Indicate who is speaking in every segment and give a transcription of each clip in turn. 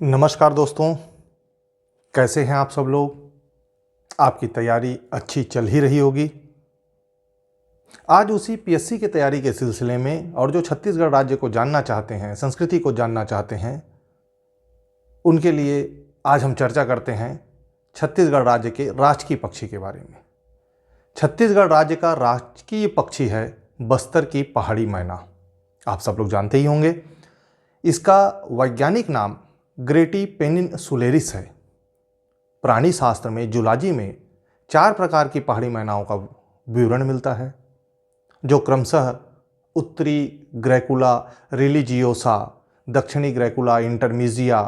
Speaker 1: नमस्कार दोस्तों, कैसे हैं आप सब लोग। आपकी तैयारी अच्छी चल ही रही होगी। आज उसी पीएससी की तैयारी के सिलसिले में और जो छत्तीसगढ़ राज्य को जानना चाहते हैं, संस्कृति को जानना चाहते हैं, उनके लिए आज हम चर्चा करते हैं छत्तीसगढ़ राज्य के राजकीय पक्षी के बारे में। छत्तीसगढ़ राज्य का राजकीय पक्षी है बस्तर की पहाड़ी मैना। आप सब लोग जानते ही होंगे। इसका वैज्ञानिक नाम ग्रेटी पेनिनसुलेरिस है। प्राणी शास्त्र में जूलॉजी में 4 प्रकार की पहाड़ी मैनाओं का विवरण मिलता है, जो क्रमशः उत्तरी ग्रैकुला रिलीजियोसा, दक्षिणी ग्रैकुला इंटरमीजिया,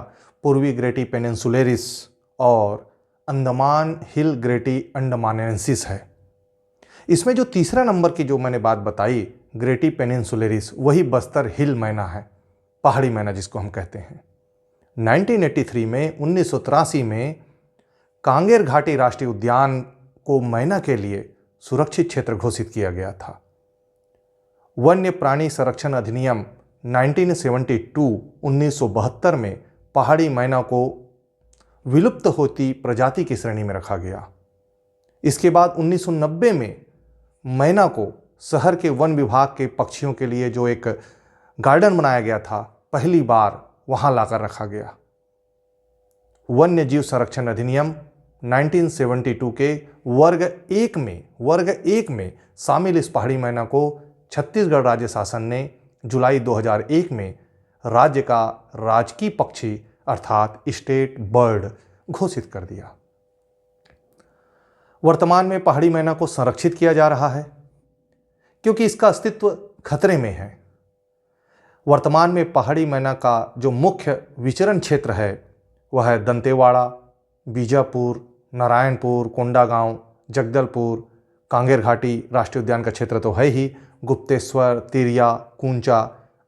Speaker 1: पूर्वी ग्रेटी पेनिनसुलेरिस और अंडमान हिल ग्रेटी अंडमानेंसिस है। इसमें जो तीसरा नंबर की जो मैंने बात बताई, ग्रेटी पेनिनसुलेरिस, वही बस्तर हिल मैना है, पहाड़ी मैना जिसको हम कहते हैं। 1983 में 1983 में कांगेर घाटी राष्ट्रीय उद्यान को मैना के लिए सुरक्षित क्षेत्र घोषित किया गया था। वन्य प्राणी संरक्षण अधिनियम 1972 में पहाड़ी मैना को विलुप्त होती प्रजाति की श्रेणी में रखा गया। इसके बाद 1990 में मैना को शहर के वन विभाग के पक्षियों के लिए जो एक गार्डन बनाया गया था, पहली बार वहां लाकर रखा गया। वन्य जीव संरक्षण अधिनियम 1972 के वर्ग एक में शामिल इस पहाड़ी मैना को छत्तीसगढ़ राज्य शासन ने जुलाई 2001 में राज्य का राजकीय पक्षी अर्थात स्टेट बर्ड घोषित कर दिया। वर्तमान में पहाड़ी मैना को संरक्षित किया जा रहा है क्योंकि इसका अस्तित्व खतरे में है। वर्तमान में पहाड़ी मैना का जो मुख्य विचरण क्षेत्र है वह है दंतेवाड़ा, बीजापुर, नारायणपुर, कोंडागांव, जगदलपुर, कांगेर घाटी राष्ट्रीय उद्यान का क्षेत्र तो है ही, गुप्तेश्वर, तिरिया, कूंचा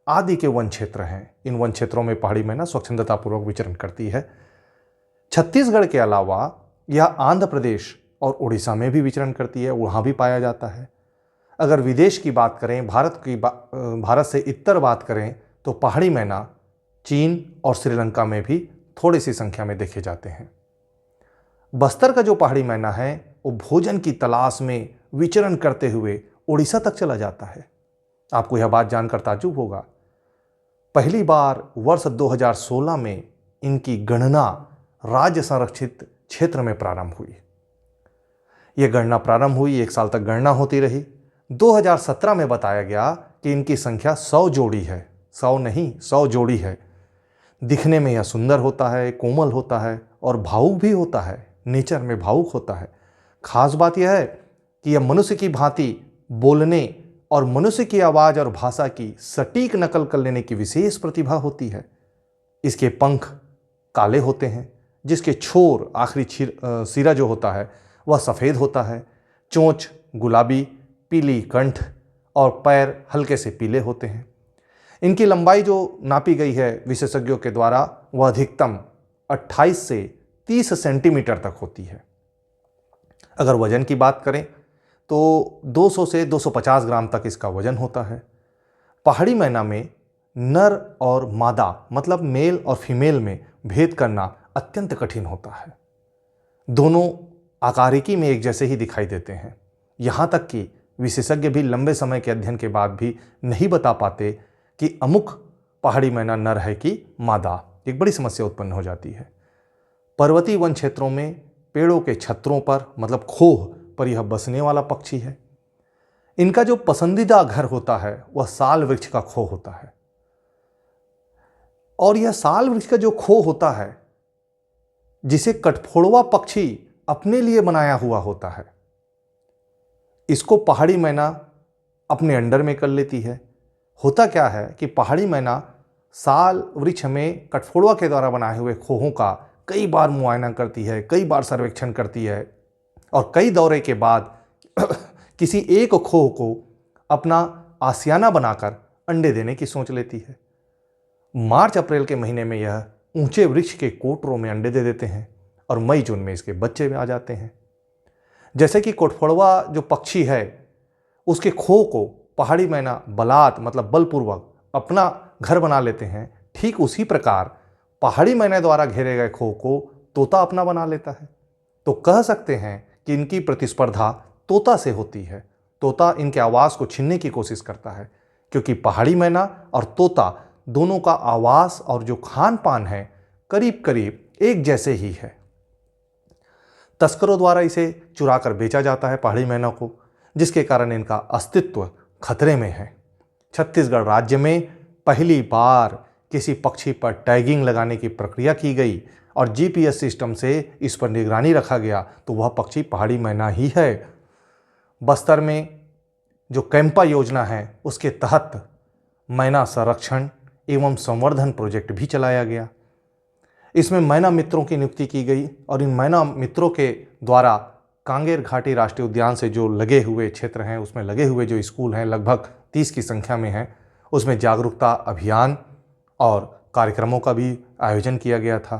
Speaker 1: आदि के वन क्षेत्र हैं। इन वन क्षेत्रों में पहाड़ी मैना स्वच्छंदतापूर्वक विचरण करती है। छत्तीसगढ़ के अलावा यह आंध्र प्रदेश और उड़ीसा में भी विचरण करती है, वहाँ भी पाया जाता है। अगर विदेश की बात करें, भारत से इतर बात करें, तो पहाड़ी मैना चीन और श्रीलंका में भी थोड़ी सी संख्या में देखे जाते हैं। बस्तर का जो पहाड़ी मैना है वो भोजन की तलाश में विचरण करते हुए उड़ीसा तक चला जाता है। आपको यह बात जानकर ताज्जुब होगा, पहली बार वर्ष 2016 में इनकी गणना राज्य संरक्षित क्षेत्र में प्रारंभ हुई। यह गणना प्रारंभ हुई, 1 साल तक गणना होती रही। 2017 में बताया गया कि इनकी संख्या 100 जोड़ी है। 100 नहीं, 100 जोड़ी है। दिखने में यह सुंदर होता है, कोमल होता है और भावुक भी होता है, नेचर में भावुक होता है। खास बात यह है कि यह मनुष्य की भांति बोलने और मनुष्य की आवाज़ और भाषा की सटीक नकल कर लेने की विशेष प्रतिभा होती है। इसके पंख काले होते हैं, जिसके छोर आखिरी सिरा जो होता है वह सफ़ेद होता है। चोंच गुलाबी, पीली कंठ और पैर हल्के से पीले होते हैं। इनकी लंबाई जो नापी गई है विशेषज्ञों के द्वारा वह अधिकतम 28 से 30 सेंटीमीटर तक होती है। अगर वजन की बात करें तो 200 से 250 ग्राम तक इसका वजन होता है। पहाड़ी मैना में नर और मादा मतलब मेल और फीमेल में भेद करना अत्यंत कठिन होता है। दोनों आकारिकी में एक जैसे ही दिखाई देते हैं। यहाँ तक कि विशेषज्ञ भी लंबे समय के अध्ययन के बाद भी नहीं बता पाते कि अमुक पहाड़ी मैना नर है कि मादा। एक बड़ी समस्या उत्पन्न हो जाती है। पर्वतीय वन क्षेत्रों में पेड़ों के छत्रों पर मतलब खोह पर यह बसने वाला पक्षी है। इनका जो पसंदीदा घर होता है वह साल वृक्ष का खोह होता है और यह साल वृक्ष का जो खोह होता है जिसे कठफोड़वा पक्षी अपने लिए बनाया हुआ होता है, इसको पहाड़ी मैना अपने अंडर में कर लेती है। होता क्या है कि पहाड़ी मैना साल वृक्ष में कठफोड़वा के द्वारा बनाए हुए खोहों का कई बार मुआयना करती है, कई बार सर्वेक्षण करती है और कई दौरे के बाद किसी एक खोह को अपना आशियाना बनाकर अंडे देने की सोच लेती है। मार्च अप्रैल के महीने में यह ऊंचे वृक्ष के कोटरों में अंडे दे देते हैं और मई जून में इसके बच्चे आ जाते हैं। जैसे कि कोटफोड़वा जो पक्षी है उसके खोह को पहाड़ी मैना बलात् मतलब बलपूर्वक अपना घर बना लेते हैं, ठीक उसी प्रकार पहाड़ी मैना द्वारा घेरे गए खो को तोता अपना बना लेता है। तो कह सकते हैं कि इनकी प्रतिस्पर्धा तोता से होती है। तोता इनके आवास को छीनने की कोशिश करता है, क्योंकि पहाड़ी मैना और तोता दोनों का आवास और जो खान पान है करीब करीब एक जैसे ही है। तस्करों द्वारा इसे चुरा कर बेचा जाता है पहाड़ी मैना को, जिसके कारण इनका अस्तित्व खतरे में है। छत्तीसगढ़ राज्य में पहली बार किसी पक्षी पर टैगिंग लगाने की प्रक्रिया की गई और जीपीएस सिस्टम से इस पर निगरानी रखा गया, तो वह पक्षी पहाड़ी मैना ही है। बस्तर में जो कैंपा योजना है उसके तहत मैना संरक्षण एवं संवर्धन प्रोजेक्ट भी चलाया गया। इसमें मैना मित्रों की नियुक्ति की गई और इन मैना मित्रों के द्वारा कांगेर घाटी राष्ट्रीय उद्यान से जो लगे हुए क्षेत्र हैं, उसमें लगे हुए जो स्कूल हैं, लगभग 30 की संख्या में हैं, उसमें जागरूकता अभियान और कार्यक्रमों का भी आयोजन किया गया था।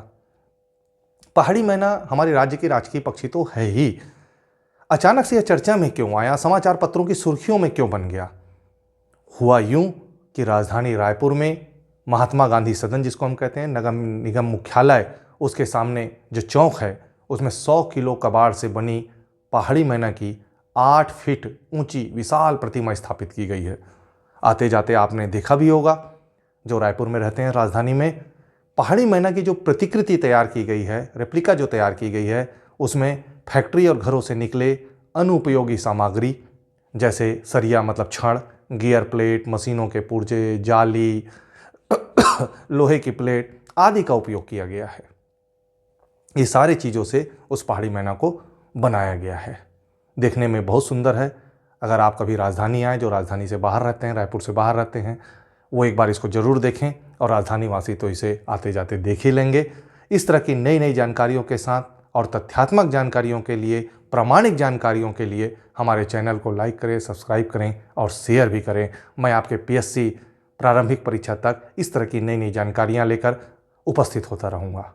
Speaker 1: पहाड़ी मैना हमारे राज्य की राजकीय पक्षी तो है ही, अचानक से यह चर्चा में क्यों आया, समाचार पत्रों की सुर्खियों में क्यों बन गया? हुआ यूं कि राजधानी रायपुर में महात्मा गांधी सदन, जिसको हम कहते हैं, नगर निगम मुख्यालय, उसके सामने जो चौक है उसमें 100 किलो कबाड़ से बनी पहाड़ी मैना की 8 फीट ऊंची विशाल प्रतिमा स्थापित की गई है। आते जाते आपने देखा भी होगा, जो रायपुर में रहते हैं राजधानी में, पहाड़ी मैना की जो प्रतिकृति तैयार की गई है, रेप्लिका जो तैयार की गई है, उसमें फैक्ट्री और घरों से निकले अनुपयोगी सामग्री जैसे सरिया मतलब छड़, गियर प्लेट, मशीनों के पुर्जे, जाली, लोहे की प्लेट आदि का उपयोग किया गया है। ये सारी चीज़ों से उस पहाड़ी मैना को बनाया गया है। देखने में बहुत सुंदर है। अगर आप कभी राजधानी आए, जो राजधानी से बाहर रहते हैं, रायपुर से बाहर रहते हैं, वो एक बार इसको ज़रूर देखें, और राजधानी वासी तो इसे आते जाते देख ही लेंगे। इस तरह की नई नई जानकारियों के साथ और तथ्यात्मक जानकारियों के लिए, प्रामाणिक जानकारियों के लिए हमारे चैनल को लाइक करें, सब्सक्राइब करें और शेयर भी करें। मैं आपके पीएससी प्रारंभिक परीक्षा तक इस तरह की नई नई जानकारियाँ लेकर उपस्थित होता रहूँगा।